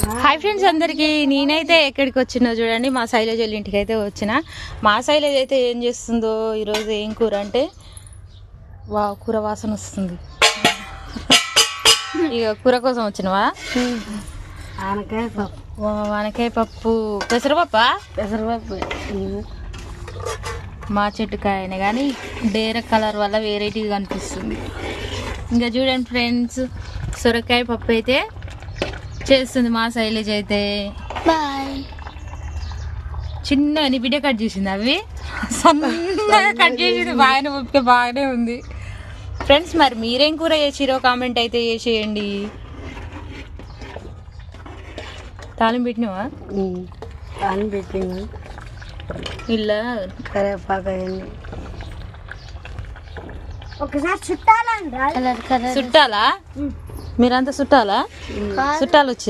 Hi friends అందరికి, నేనైతే ఎక్కడికి వచ్చినా చూడండి, మా శైలజ వాళ్ళ ఇంటికి అయితే వచ్చిన. మా శైలజ అయితే ఏం చేస్తుందో ఈరోజు, ఏం కూర అంటే వా కూర వాసన వస్తుంది. ఇక కూర కోసం వచ్చినవా? వానకాయ పప్పు, పెసరపప్పా? పెసరపప్పు మా చెట్టుకాయనే కానీ డేర కలర్ వల్ల వెరైటీగా కనిపిస్తుంది. ఇంకా చూడండి ఫ్రెండ్స్, సొరకాయ పప్పు అయితే చేస్తుంది మా శైలజ అయితే. బాయ్. చిన్న వీడియో కట్ చేసింది, అవి సన్నగా కట్ చేసింది. బాగానే ఉప్పితే బాగానే ఉంది ఫ్రెండ్స్. మరి మీరేం కూర చేసిరో కామెంట్ అయితే చేసేయండి. తాళం పెట్టినవా? తాళం పెట్టినా. ఇలా కరేపాకు ఒకసారి చుట్టాలా? చుట్టాలా? మీరంతా చుట్టాలా? చుట్టాలు వచ్చి